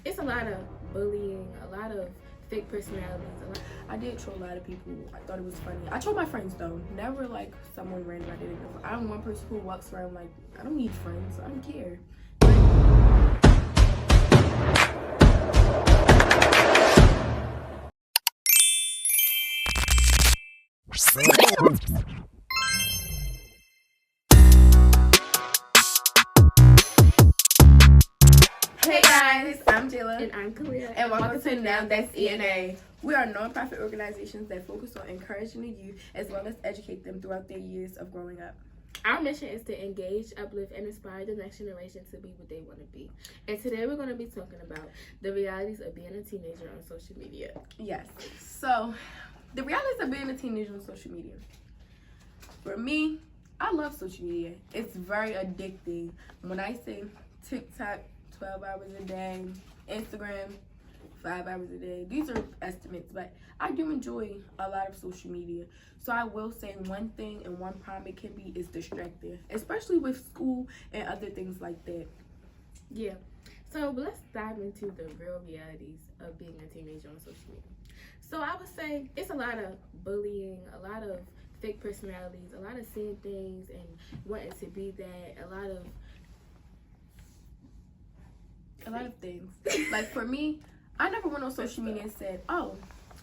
It's a lot of bullying, a lot of fake personalities. I did troll a lot of people. I thought it was funny. I troll my friends though. Never like someone random I didn't know. I'm one person who walks around like I don't need friends. I don't care. Hey guys, I'm Jayla. And I'm Kalia. And welcome to Now That's ENA. We are nonprofit organizations that focus on encouraging the youth as well as educate them throughout their years of growing up. Our mission is to engage, uplift, and inspire the next generation to be what they want to be. And today we're going to be talking about the realities of being a teenager on social media. Yes. So, the realities of being a teenager on social media. For me, I love social media. It's very addicting. When I say TikTok, 12 hours a day, Instagram, 5 hours a day. These are estimates, but I do enjoy a lot of social media. So I will say one thing and one problem it can be is distracting, especially with school and other things like that. Yeah. So let's dive into the real realities of being a teenager on social media. So I would say it's a lot of bullying, a lot of fake personalities, a lot of seeing things and wanting to be that, a lot of things. Like for me, I never went on social media and said, oh,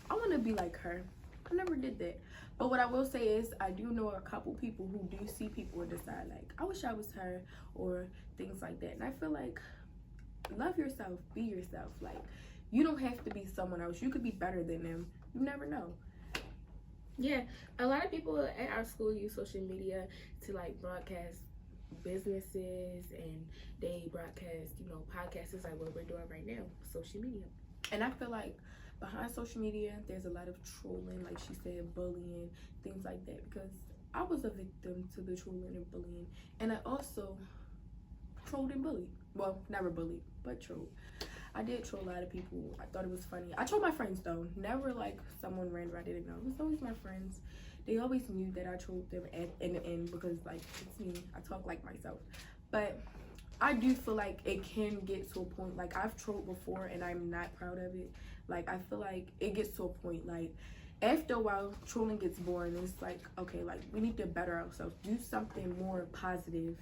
I want to be like her. I never did that. But what I will say is I do know a couple people who do see people and decide like, I wish I was her or things like that. And I feel like love yourself, be yourself. Like you don't have to be someone else. You could be better than them. You never know. Yeah, a lot of people at our school use social media to like broadcast businesses, and they broadcast, podcasts like what we're doing right now, social media. And I feel like behind social media, there's a lot of trolling, like she said, bullying, things like that. Because I was a victim to the trolling and bullying, and I also trolled and bullied. Well, never bullied, but trolled. I did troll a lot of people. I thought it was funny. I trolled my friends though. Never like someone random I didn't know. It was always my friends. They always knew that I trolled them in the end because like it's me. I talk like myself. But I do feel like it can get to a point, like I've trolled before and I'm not proud of it. Like I feel like it gets to a point like after a while trolling gets boring. It's like, okay, like we need to better ourselves. Do something more positive.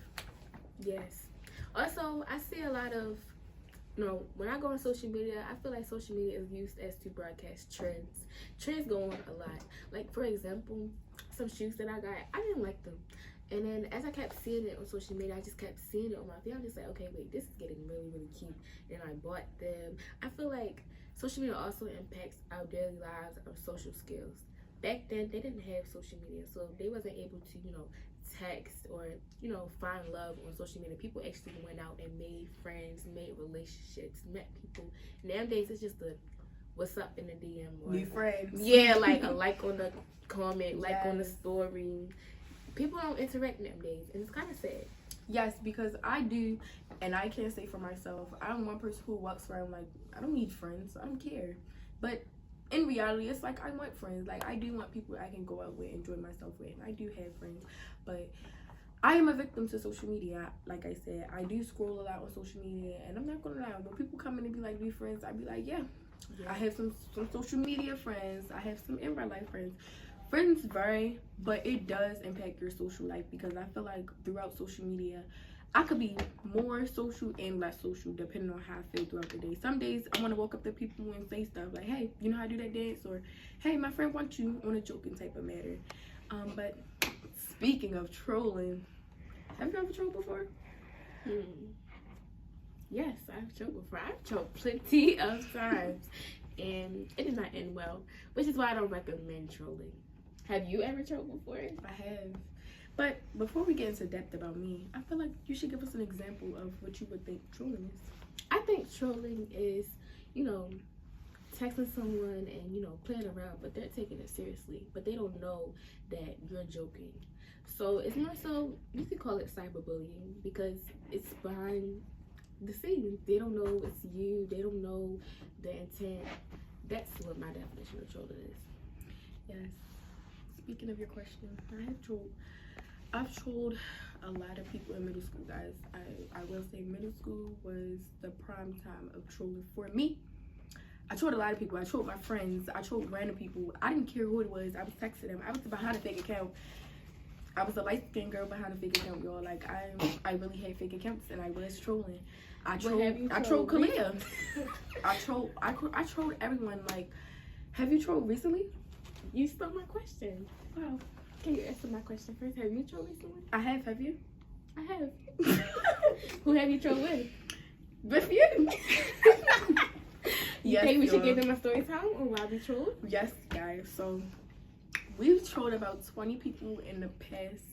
Yes. Also, I see a lot of when I go on social media, I feel like social media is used as to broadcast trends. Trends go on a lot. Like, for example, some shoes that I got, I didn't like them. And then as I kept seeing it on social media, I just kept seeing it on my feed. I'm just like, okay, wait, this is getting really, really cute. And I bought them. I feel like social media also impacts our daily lives, our social skills. Back then, they didn't have social media, so they wasn't able to, text or find love on social media. People actually went out and made friends, made relationships, met people. Nowadays it's just a what's up in the DM or new friends. Yeah, like a like on the comment, like on the story. People don't interact nowadays, and it's kind of sad. Yes, because I do, and I can't say for myself, I'm one person who walks around like I don't need friends. I don't care. But in reality, it's like I want friends. Like I do want people I can go out with, enjoy myself with. And I do have friends, but I am a victim to social media. Like I said, I do scroll a lot on social media, and I'm not gonna lie. When people come in and be like, "Be friends," I be like, "Yeah, I have some social media friends. I have some in real life friends." Friends vary, but it does impact your social life because I feel like throughout social media, I could be more social and less social depending on how I feel throughout the day. Some days I want to walk up to people and say stuff like, hey, you know how I do that dance? Or, hey, my friend wants you, on a joking type of matter. But speaking of trolling, have you ever trolled before? Yes, I've trolled before. I've trolled plenty of times. And it did not end well, which is why I don't recommend trolling. Have you ever trolled before? I have. But before we get into depth about me, I feel like you should give us an example of what you would think trolling is. I think trolling is, texting someone and, playing around, but they're taking it seriously. But they don't know that you're joking. So it's more so, you could call it cyberbullying because it's behind the scenes. They don't know it's you. They don't know the intent. That's what my definition of trolling is. Yes. Speaking of your question, I have trolled. I've trolled a lot of people in middle school, guys. I will say middle school was the prime time of trolling for me. I trolled a lot of people. I trolled my friends. I trolled random people. I didn't care who it was. I was texting them. I was behind a fake account. I was a light-skinned girl behind a fake account, y'all. Like, I really had fake accounts, and I was trolling. I trolled Kalia. I trolled everyone. Like, have you trolled recently? You stole my question. Wow. Can you answer my question first? Have you trolled recently? I have. Have you? I have. Who have you trolled with? With you. You think we should give them a story time on why we trolled? Yes, guys. So, we've trolled about 20 people in the past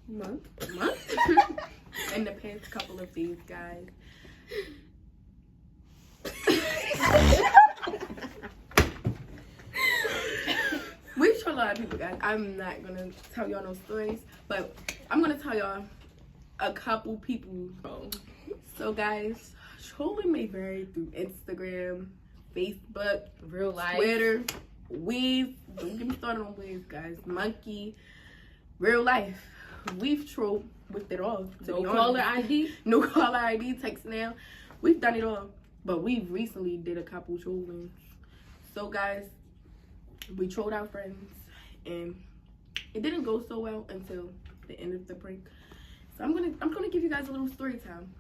month? In the past couple of days, guys. We've trolled a lot of people, guys. I'm not gonna tell y'all no stories, but I'm gonna tell y'all a couple people. So, guys, trolling may vary through Instagram, Facebook, real life, Twitter, Weave. Don't get me started on Weave, guys. Monkey, real life. We've trolled with it all. No caller ID. No caller ID. Text now. We've done it all, but we recently did a couple trollings. So, guys, we trolled our friends, and it didn't go so well until the end of the prank. So I'm gonna give you guys a little story time.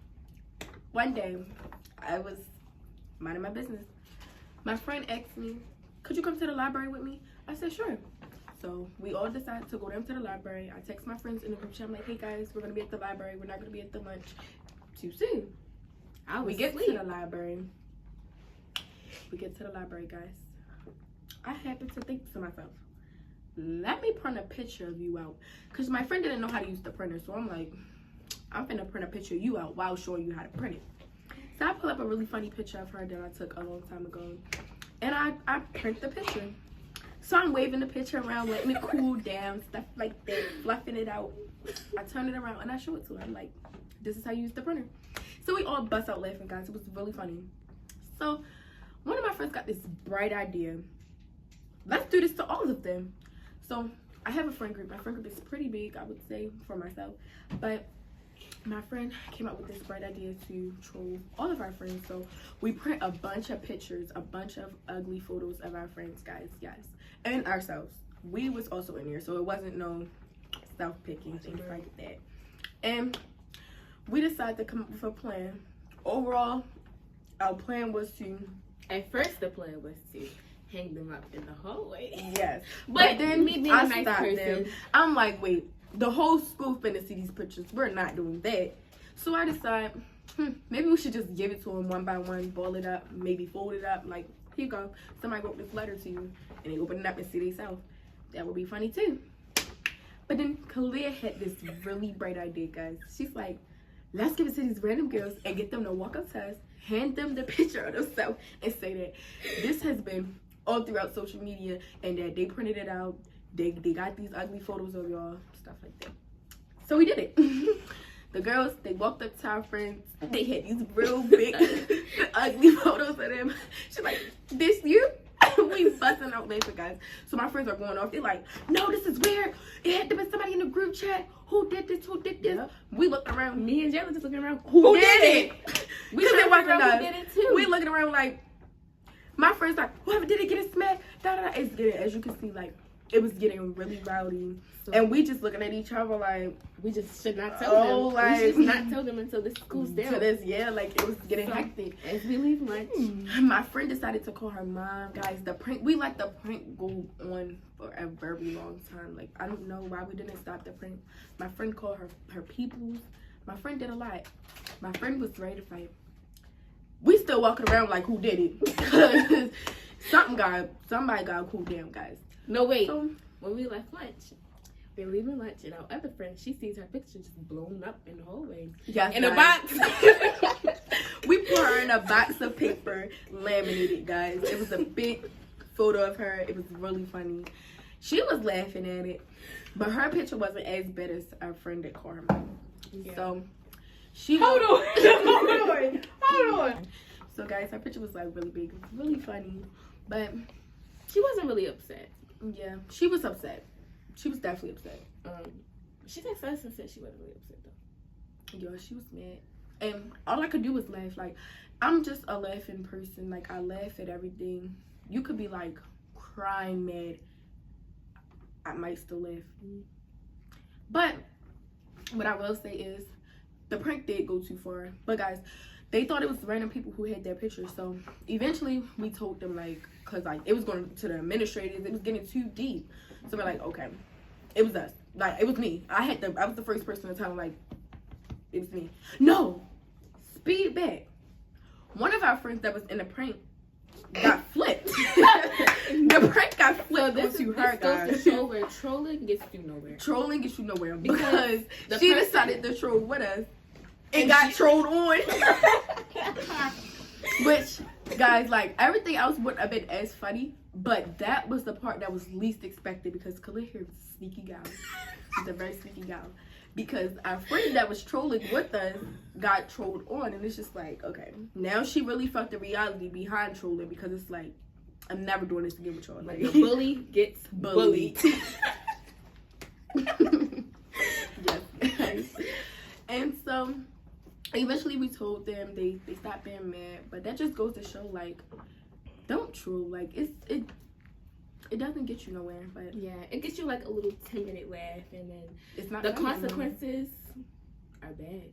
One day, I was minding my business. My friend asked me, could you come to the library with me? I said, sure. So we all decided to go down to the library. I text my friends in the group chat. I'm like, hey guys, we're going to be at the library. We're not going to be at the lunch too soon. We get to the library. We get to the library, guys. I happen to think to myself, let me print a picture of you out. Because my friend didn't know how to use the printer. So I'm like, I'm finna print a picture of you out while showing you how to print it. So I pull up a really funny picture of her that I took a long time ago. And I print the picture. So I'm waving the picture around, letting it cool down, stuff like that, fluffing it out. I turn it around and I show it to her. I'm like, this is how you use the printer. So we all bust out laughing, guys. It was really funny. So one of my friends got this bright idea. Let's do this to all of them. So I have a friend group. My friend group is pretty big, I would say, for myself. But my friend came up with this bright idea to troll all of our friends. So we print a bunch of pictures, a bunch of ugly photos of our friends, guys. Yes. And ourselves. We was also in there. So it wasn't no self-picking, things like that. And we decided to come up with a plan. Overall, our plan was to... At first, the plan was to hang them up in the hallway. Yes. But then me being a nice stopped person. them. I'm like, wait, the whole school finna see these pictures. We're not doing that. So I decided, maybe we should just give it to them one by one, ball it up, maybe fold it up. Like, here you go. Somebody wrote this letter to you, and they open it up and see themselves. That would be funny too. But then Kalia had this really bright idea, guys. She's like, let's give it to these random girls and get them to walk up to us, hand them the picture of themselves, and say that this has been all throughout social media and that they printed it out. They got these ugly photos of y'all, stuff like that. So we did it. The girls, they walked up to our friends. They had these real big, ugly photos of them. She's like, this you? We busting out laughing, guys. So my friends are going off. They're like, no, this is weird. It had to be somebody in the group chat. Who did this? Who did this? Yep. We looked around. Me and Jayla just looking around. Who did it? We trying to figure out who did it too. We looking around like, my friends like, whoever did it, get it smacked. It's getting, as you can see, like, it was getting really rowdy. So, and we just looking at each other like, we just should not tell them. Like, we should not tell them until this cools down. Like, it was getting hectic. As we leave lunch, my friend decided to call her mom. Guys, the prank, we let the prank go on for a very long time. Like, I don't know why we didn't stop the prank. My friend called her peoples. My friend did a lot. My friend was ready to fight. We still walking around like, who did it? Because somebody got cooled down, guys. No, wait. So, when we left lunch, we're leaving lunch, and our other friend, she sees her picture just blown up in the hallway. Yes, in a box. We put her in a box of paper, laminated, guys. It was a big photo of her. It was really funny. She was laughing at it, but her picture wasn't as bad as our friend that called her mom. Yeah. So, Hold on. So, guys, her picture was like really big. It was really funny, but she wasn't really upset. Yeah, she was upset. She was definitely upset. She texted us and said she wasn't really upset though. Yo, she was mad. And all I could do was laugh. Like, I'm just a laughing person. Like, I laugh at everything. You could be like crying mad. I might still laugh. But what I will say is the prank did go too far. But guys, they thought it was random people who had their pictures. So eventually we told them, like, because like it was going to the administrators, it was getting too deep. So we're like, okay, it was us. Like, it was me. I was the first person to tell them, like, it was me. No, speed back. One of our friends that was in the prank got flipped. The prank got flipped. So this goes to show where trolling gets you nowhere. Trolling gets you nowhere because she decided to troll with us and got trolled on. Which, guys, like, everything else wouldn't have been as funny, but that was the part that was least expected because Kalia here was a sneaky gal. She's a very sneaky gal. Because our friend that was trolling with us got trolled on, and it's just like, okay, now she really felt the reality behind trolling because it's like, I'm never doing this again with y'all. Like, the bully gets bullied. Yes, guys. And so eventually we told them, they stopped being mad, but that just goes to show, like, don't troll. Like, it doesn't get you nowhere, but yeah, it gets you like a little 10-minute laugh, and then it's not the consequences are bad.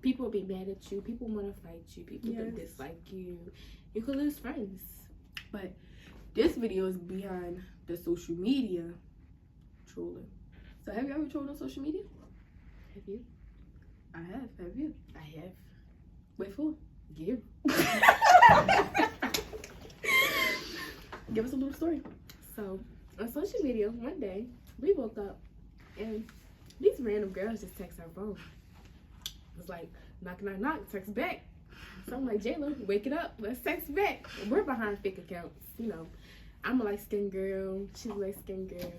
People will be mad at you. People want to fight you. People will dislike you. You could lose friends. But this video is behind the social media trolling. So have you ever trolled on social media? Have you? I have. Have you? I have. Wait for You. Give us a little story. So, on social media, one day, we woke up and these random girls just text our phone. It was like, knock, knock, knock, text back. So I'm like, Jayla, wake it up, let's text back. And we're behind fake accounts, you know. I'm a light-skinned girl, she's a light-skinned girl.